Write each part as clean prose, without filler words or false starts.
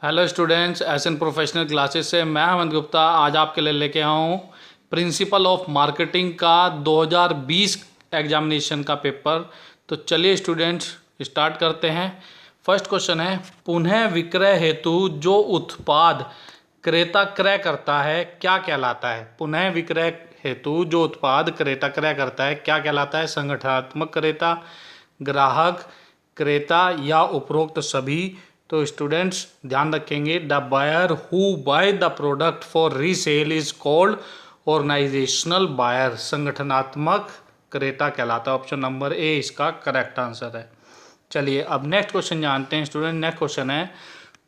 Hello students, SN professional classes से मैं हेमंत गुप्ता आज आपके लिए लेके आया हूँ प्रिंसिपल ऑफ मार्केटिंग का 2020 एग्जामिनेशन का पेपर। तो चलिए स्टूडेंट्स स्टार्ट करते हैं। फर्स्ट क्वेश्चन है, पुनः विक्रय हेतु जो उत्पाद क्रेता क्रय करता है क्या कहलाता है। पुनः विक्रय हेतु जो उत्पाद क्रेता क्रय करता है क्या कहलाता है। संगठनात्मक क्रेता, ग्राहक क्रेता या उपरोक्त सभी। तो स्टूडेंट्स ध्यान रखेंगे, the buyer who buy the product for resale is called organisational buyer. संगठनात्मक क्रेता कहलाता है। ऑप्शन नंबर ए इसका करेक्ट आंसर है। चलिए अब नेक्स्ट क्वेश्चन जानते हैं स्टूडेंट। नेक्स्ट क्वेश्चन है,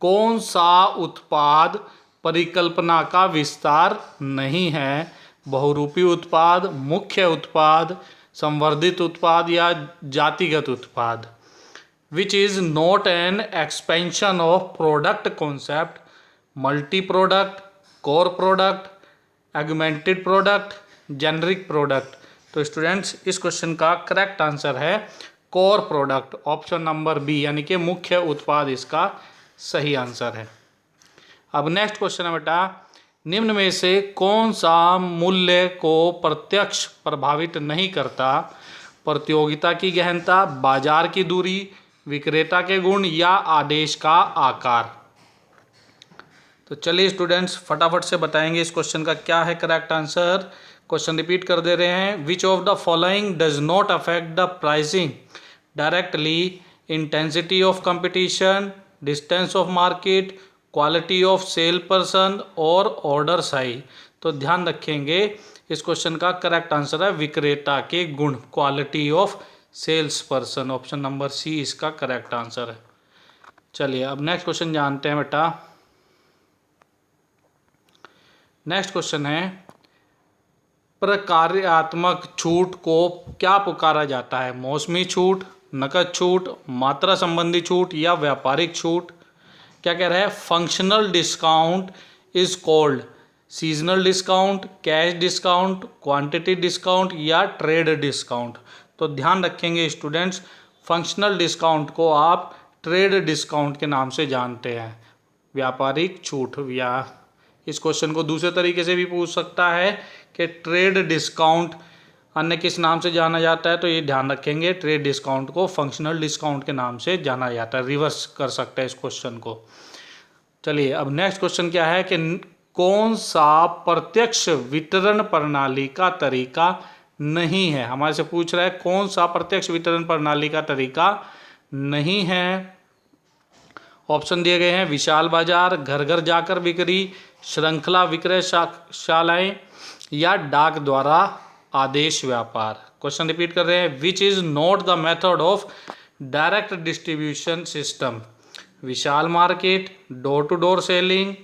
कौन सा उत्पाद परिकल्पना का विस्तार नहीं है। बहुरूपी उत्पाद, मुख्य उत्पाद, संवर्धित उत्पाद या जातिगत उत्पाद। which is not an expansion of product concept, multi product, core product, augmented product, generic product। तो स्टूडेंट्स इस क्वेश्चन का करेक्ट आंसर है core product, option number B, यानी कि मुख्य उत्पाद इसका सही आंसर है। अब नेक्स्ट क्वेश्चन है बेटा, निम्न में से कौन सा मूल्य को प्रत्यक्ष प्रभावित नहीं करता। प्रतियोगिता की गहनता, बाजार की दूरी, विक्रेता के गुण या आदेश का आकार। तो चलिए स्टूडेंट्स फटाफट से बताएंगे इस क्वेश्चन का क्या है करेक्ट आंसर। क्वेश्चन रिपीट कर दे रहे हैं, which of the following does not affect the pricing directly. Intensity of competition, distance of market, quality of cell person और ऑर्डर साइज। तो ध्यान रखेंगे इस क्वेश्चन का करेक्ट आंसर है विक्रेता के गुण, quality of salesperson. Option number C इसका करेक्ट आंसर है। चलिए अब नेक्स्ट क्वेश्चन जानते हैं बेटा। नेक्स्ट क्वेश्चन है, प्रकार्यात्मक छूट को क्या पुकारा जाता है। मौसमी छूट, नकद छूट, मात्रा संबंधी छूट या व्यापारिक छूट। क्या कह रहा है, functional discount is called seasonal discount, cash discount, quantity discount या ट्रेड डिस्काउंट। तो ध्यान रखेंगे स्टूडेंट्स, फंक्शनल डिस्काउंट को आप ट्रेड डिस्काउंट के नाम से जानते हैं। व्यापारिक छूट, या इस क्वेश्चन को दूसरे तरीके से भी पूछ सकता है कि ट्रेड डिस्काउंट अन्य किस नाम से जाना जाता है। तो ये ध्यान रखेंगे, ट्रेड डिस्काउंट को फंक्शनल डिस्काउंट के नाम से जाना जाता है। रिवर्स कर सकते हैं इस क्वेश्चन को। चलिए अब नेक्स्ट क्वेश्चन क्या है कि कौन सा प्रत्यक्ष वितरण प्रणाली का तरीका नहीं है। हमारे से पूछ रहा है कौन सा प्रत्यक्ष वितरण प्रणाली का तरीका नहीं है। ऑप्शन दिए गए हैं, विशाल बाजार, घर घर जाकर बिक्री, श्रृंखला विक्रय शालाएं या डाक द्वारा आदेश व्यापार। क्वेश्चन रिपीट कर रहे हैं, which is not the method of direct distribution system. विशाल market, door to door selling,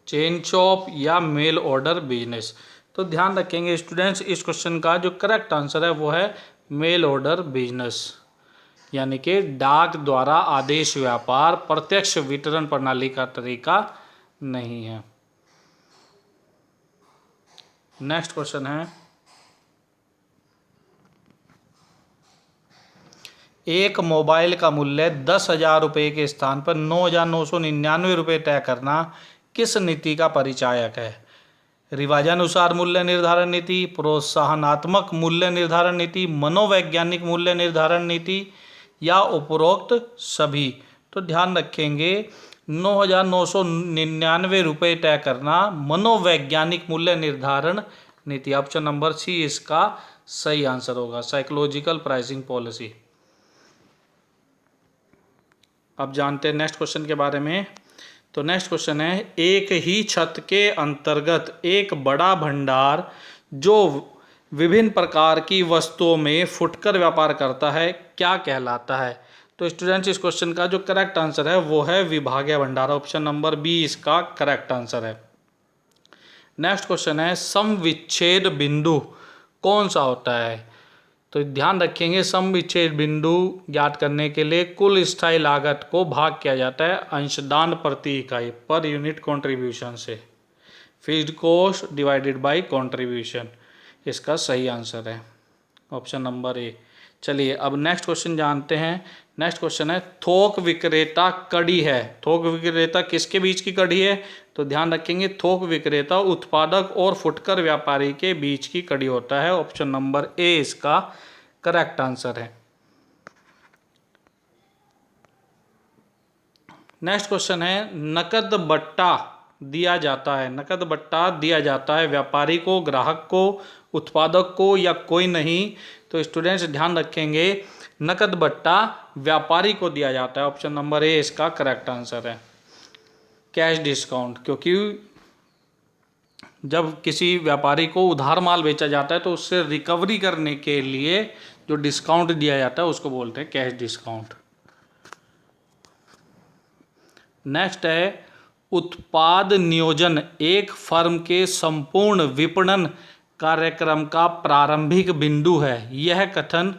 chain shop या मेल ऑर्डर बिजनेस। तो ध्यान रखेंगे स्टूडेंट्स, इस क्वेश्चन का जो करेक्ट आंसर है वो है मेल ऑर्डर बिजनेस, यानी कि डाक द्वारा आदेश व्यापार प्रत्यक्ष वितरण प्रणाली का तरीका नहीं है। नेक्स्ट क्वेश्चन है, एक मोबाइल का मूल्य 10,000 रुपये के स्थान पर 9,999 रुपये तय करना किस नीति का परिचायक है। रिवाजानुसार मूल्य निर्धारण नीति, प्रोत्साहनात्मक मूल्य निर्धारण नीति, मनोवैज्ञानिक मूल्य निर्धारण नीति या उपरोक्त सभी। तो ध्यान रखेंगे 9,999 रुपये तय करना मनोवैज्ञानिक मूल्य निर्धारण नीति। ऑप्शन नंबर सी इसका सही आंसर होगा, साइकोलॉजिकल प्राइसिंग पॉलिसी। अब जानते हैं नेक्स्ट क्वेश्चन के बारे में। तो नेक्स्ट क्वेश्चन है, एक ही छत के अंतर्गत एक बड़ा भंडार जो विभिन्न प्रकार की वस्तुओं में फुटकर व्यापार करता है क्या कहलाता है। तो स्टूडेंट्स इस क्वेश्चन का जो करेक्ट आंसर है वो है विभागीय भंडार। ऑप्शन नंबर बी इसका करेक्ट आंसर है। नेक्स्ट क्वेश्चन है, समविच्छेद बिंदु कौन सा होता है। तो ध्यान रखेंगे, समविच्छेद बिंदु ज्ञात करने के लिए कुल स्थायी लागत को भाग किया जाता है अंशदान प्रति इकाई, पर यूनिट कंट्रीब्यूशन से। Fixed cost divided by contribution इसका सही आंसर है, ऑप्शन नंबर ए। चलिए अब नेक्स्ट क्वेश्चन जानते हैं। नेक्स्ट क्वेश्चन है थोक विक्रेता कड़ी है। थोक विक्रेता किसके बीच की कड़ी है? तो ध्यान रखेंगे थोक विक्रेता उत्पादक और फुटकर व्यापारी के बीच की कड़ी होता है। ऑप्शन नंबर ए इसका करेक्ट आंसर है। नेक्स्ट क्वेश्चन है नकद बट्टा दिया जाता है। नकद बट्टा दिया जाता है व्यापारी को, ग्राहक को, उत्पादक को या कोई नहीं? तो स्टूडेंट्स ध्यान रखेंगे नकद बट्टा व्यापारी को दिया जाता है। ऑप्शन नंबर ए इसका करेक्ट आंसर है। कैश डिस्काउंट, क्योंकि जब किसी व्यापारी को उधार माल बेचा जाता है तो उससे रिकवरी करने के लिए जो डिस्काउंट दिया जाता है उसको बोलते हैं कैश डिस्काउंट। नेक्स्ट है उत्पाद नियोजन एक फर्म के संपूर्ण विपणन कार्यक्रम का प्रारंभिक बिंदु है। यह कथन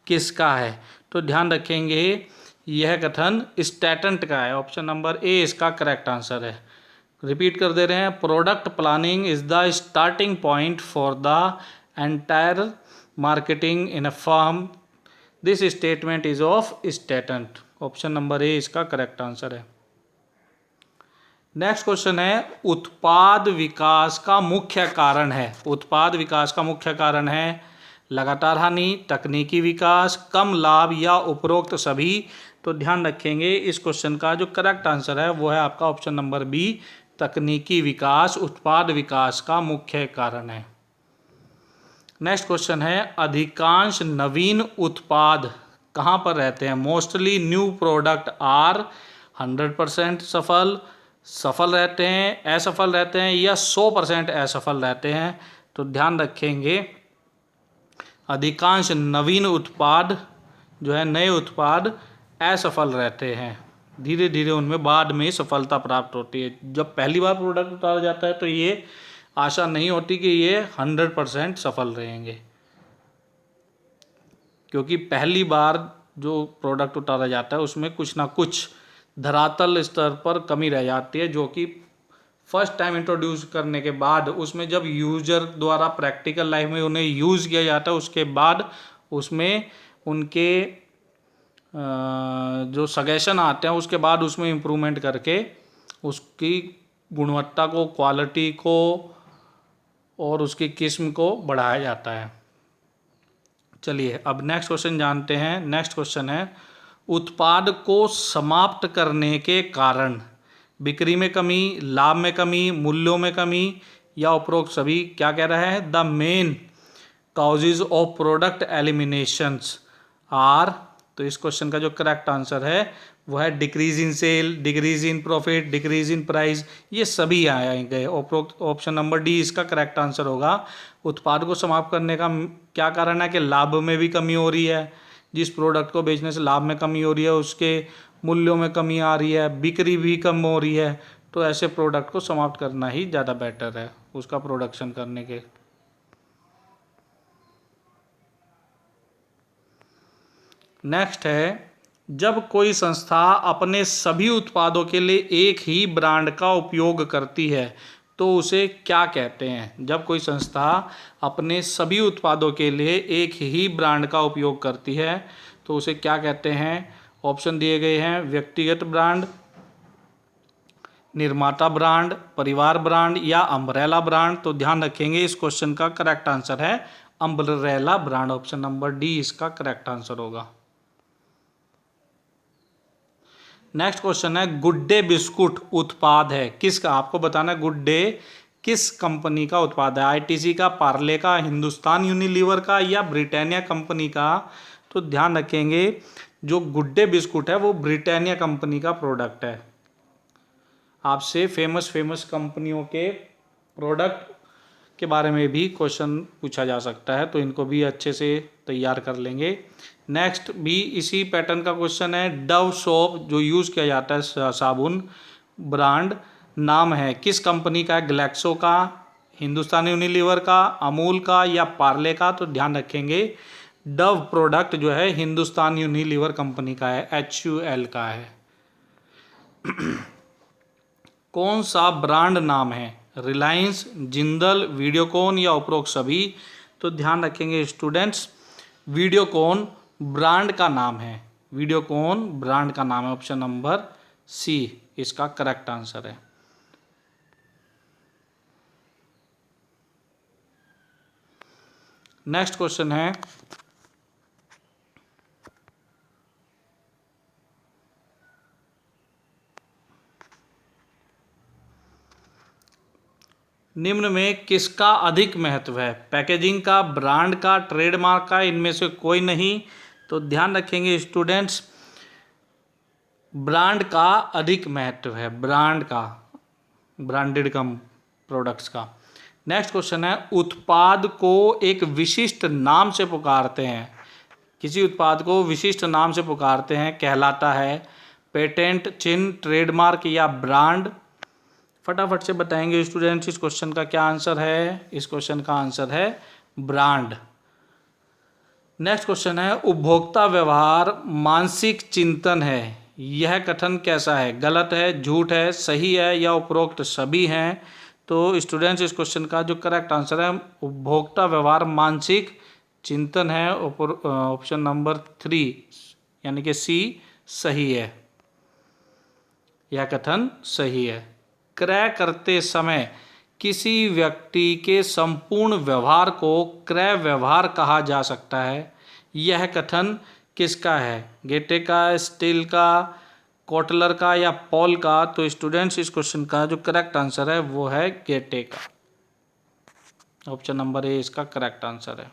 किसका है? तो ध्यान रखेंगे यह कथन स्टेटेंट का है। ऑप्शन नंबर ए इसका करेक्ट आंसर है। रिपीट कर दे रहे हैं, product planning is the starting point for the entire marketing in a firm. This statement is of statement. Option number A इसका करेक्ट आंसर है। नेक्स्ट क्वेश्चन है उत्पाद विकास का मुख्य कारण है। उत्पाद विकास का मुख्य कारण है लगातार हानि, तकनीकी विकास, कम लाभ या उपरोक्त सभी। तो ध्यान रखेंगे इस क्वेश्चन का जो करेक्ट आंसर है वो है आपका ऑप्शन नंबर बी, तकनीकी विकास उत्पाद विकास का मुख्य कारण है। नेक्स्ट क्वेश्चन है अधिकांश नवीन उत्पाद कहाँ पर रहते हैं? मोस्टली न्यू प्रोडक्ट आर 100% सफल रहते हैं, असफल रहते हैं या 100% असफल रहते हैं? तो ध्यान रखेंगे अधिकांश नवीन उत्पाद जो है नए उत्पाद असफल रहते हैं, धीरे धीरे उनमें बाद में सफलता प्राप्त होती है। जब पहली बार प्रोडक्ट उतारा जाता है तो ये आशा नहीं होती कि ये 100% सफल रहेंगे, क्योंकि पहली बार जो प्रोडक्ट उतारा जाता है उसमें कुछ ना कुछ धरातल स्तर पर कमी रह जाती है, जो कि फर्स्ट टाइम इंट्रोड्यूस करने के बाद उसमें जब यूजर द्वारा प्रैक्टिकल लाइफ में उन्हें यूज़ किया जाता है उसके बाद उसमें उनके जो सजेशन आते हैं उसके बाद उसमें इम्प्रूवमेंट करके उसकी गुणवत्ता को, क्वालिटी को और उसकी किस्म को बढ़ाया जाता है। चलिए अब नेक्स्ट क्वेश्चन जानते हैं। नेक्स्ट क्वेश्चन है उत्पाद को समाप्त करने के कारण बिक्री में कमी, लाभ में कमी, मूल्यों में कमी या उपरोक्त सभी। क्या कह रहा है? The main causes of product eliminations are. तो इस क्वेश्चन का जो करेक्ट आंसर है वो है decrease in sale, decrease in profit, decrease in price, ये सभी आएंगे। उपरोक्त ऑप्शन नंबर डी इसका करेक्ट आंसर होगा। उत्पाद को समाप्त करने का क्या कारण है कि लाभ में भी कमी हो रही है, जिस प्रोडक्ट को बेचने से लाभ में कमी हो रही है उसके मूल्यों में कमी आ रही है, बिक्री भी कम हो रही है, तो ऐसे प्रोडक्ट को समाप्त करना ही ज़्यादा बेटर है उसका प्रोडक्शन करने के। नेक्स्ट है जब कोई संस्था अपने सभी उत्पादों के लिए एक ही ब्रांड का उपयोग करती है तो उसे क्या कहते हैं? जब कोई संस्था अपने सभी उत्पादों के लिए एक ही ब्रांड का उपयोग करती है तो उसे क्या कहते हैं? ऑप्शन दिए गए हैं, व्यक्तिगत ब्रांड, निर्माता ब्रांड, परिवार ब्रांड या अम्ब्रेला ब्रांड। तो ध्यान रखेंगे इस क्वेश्चन का करेक्ट आंसर है umbrella brand. Option number D इसका करेक्ट आंसर होगा। नेक्स्ट क्वेश्चन है गुड डे बिस्कुट उत्पाद है किसका? आपको बताना है गुड डे किस कंपनी का उत्पाद है? आईटीसी का, पार्ले का, हिंदुस्तान यूनिलीवर का या ब्रिटानिया कंपनी का? तो ध्यान रखेंगे जो गुड डे बिस्कुट है वो ब्रिटानिया कंपनी का प्रोडक्ट है। आपसे फेमस कंपनियों के प्रोडक्ट के बारे में भी क्वेश्चन पूछा जा सकता है, तो इनको भी अच्छे से तैयार कर लेंगे। नेक्स्ट भी इसी पैटर्न का क्वेश्चन है डव सोप जो यूज़ किया जाता है साबुन, ब्रांड नाम है किस कंपनी का है? ग्लैक्सो का, हिंदुस्तान यूनिलीवर का, अमूल का या पार्ले का? तो ध्यान रखेंगे डव प्रोडक्ट जो है हिंदुस्तान यूनिलीवर कंपनी का है, HUL का है। कौन सा ब्रांड नाम है? रिलायंस, जिंदल, वीडियोकॉन या उपरोक्त सभी? तो ध्यान रखेंगे स्टूडेंट्स वीडियोकॉन ब्रांड का नाम है। वीडियोकॉन ब्रांड का नाम है। ऑप्शन नंबर सी इसका करेक्ट आंसर है। नेक्स्ट क्वेश्चन है, निम्न में किसका अधिक महत्व है? पैकेजिंग का, ब्रांड का, ट्रेडमार्क का, इनमें से कोई नहीं। तो ध्यान रखेंगे स्टूडेंट्स, ब्रांड का अधिक महत्व है, ब्रांड का, ब्रांडेड कम प्रोडक्ट्स का। नेक्स्ट क्वेश्चन है, उत्पाद को एक विशिष्ट नाम से पुकारते हैं, किसी उत्पाद को विशिष्ट नाम से पुकारते हैं, कहलाता है पेटेंट, चिन्ह, ट्रेडमार्क या ब्रांड? फटाफट से बताएंगे स्टूडेंट्स इस क्वेश्चन का क्या आंसर है। इस क्वेश्चन का आंसर है ब्रांड। नेक्स्ट क्वेश्चन है, उपभोक्ता व्यवहार मानसिक चिंतन है, यह कथन कैसा है? गलत है, झूठ है, सही है या उपरोक्त सभी हैं? तो स्टूडेंट्स इस क्वेश्चन का जो करेक्ट आंसर है, उपभोक्ता व्यवहार मानसिक चिंतन है। ऑप्शन नंबर 3 यानी कि सी सही है, यह कथन सही है। क्रय करते समय किसी व्यक्ति के संपूर्ण व्यवहार को क्रय व्यवहार कहा जा सकता है, यह कथन किसका है? गेटे का, स्टील का, कोटलर का या पॉल का? तो स्टूडेंट्स इस क्वेश्चन का जो करेक्ट आंसर है वो है गेटे का। ऑप्शन नंबर ए इसका करेक्ट आंसर है।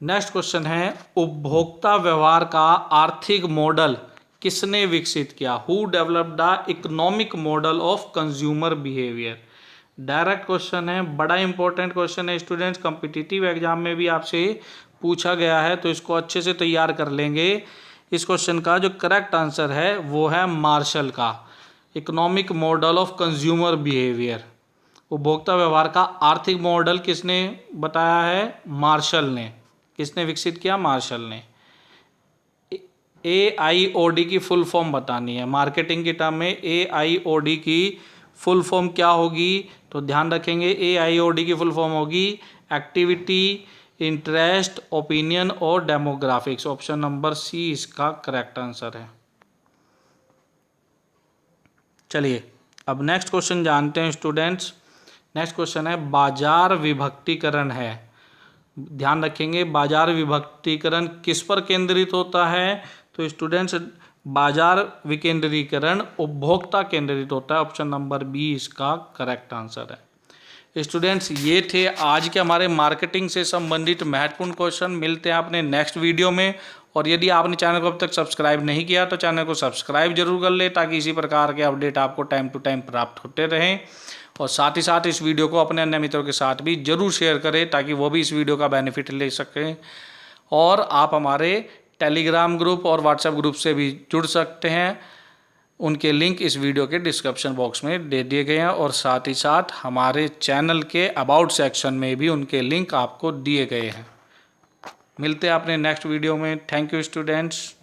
नेक्स्ट क्वेश्चन है, उपभोक्ता व्यवहार का आर्थिक मॉडल किसने विकसित किया? Who developed the economic model of consumer behaviour? Direct question है, बड़ा इंपॉर्टेंट क्वेश्चन है स्टूडेंट्स, कॉम्पिटिटिव एग्जाम में भी आपसे पूछा गया है, तो इसको अच्छे से तैयार कर लेंगे। इस क्वेश्चन का जो करेक्ट आंसर है वो है मार्शल का, economic model of consumer behaviour. उपभोक्ता व्यवहार का आर्थिक मॉडल किसने बताया है? मार्शल ने। किसने विकसित किया? मार्शल ने। AIOD की फुल फॉर्म बतानी है, मार्केटिंग की टर्म में AIOD की फुल फॉर्म क्या होगी? तो ध्यान रखेंगे, AIOD की फुल फॉर्म होगी एक्टिविटी, इंटरेस्ट, ओपिनियन और डेमोग्राफिक्स। ऑप्शन नंबर सी इसका करेक्ट आंसर है। चलिए अब नेक्स्ट क्वेश्चन जानते हैं स्टूडेंट्स। नेक्स्ट क्वेश्चन है, बाजार विभक्तीकरण है। ध्यान रखेंगे, बाजार विभक्तीकरण किस पर केंद्रित होता है? तो स्टूडेंट्स बाजार विकेंद्रीकरण उपभोक्ता केंद्रित होता है। ऑप्शन नंबर बी इसका करेक्ट आंसर है। स्टूडेंट्स ये थे आज के हमारे मार्केटिंग से संबंधित महत्वपूर्ण क्वेश्चन। मिलते हैं अपने नेक्स्ट वीडियो में, और यदि आपने चैनल को अब तक सब्सक्राइब नहीं किया तो चैनल को सब्सक्राइब जरूर कर ले, ताकि इसी प्रकार के अपडेट आपको टाइम टू टाइम प्राप्त होते रहें। और साथ ही साथ इस वीडियो को अपने अन्य मित्रों के साथ भी जरूर शेयर करें, ताकि वो भी इस वीडियो का बेनिफिट ले सकें। और आप हमारे टेलीग्राम ग्रुप और व्हाट्सएप ग्रुप से भी जुड़ सकते हैं, उनके लिंक इस वीडियो के डिस्क्रिप्शन बॉक्स में दे दिए गए हैं। और साथ ही साथ हमारे चैनल के अबाउट सेक्शन में भी उनके लिंक आपको दिए गए हैं। मिलते हैं अपने नेक्स्ट वीडियो में। Thank you students.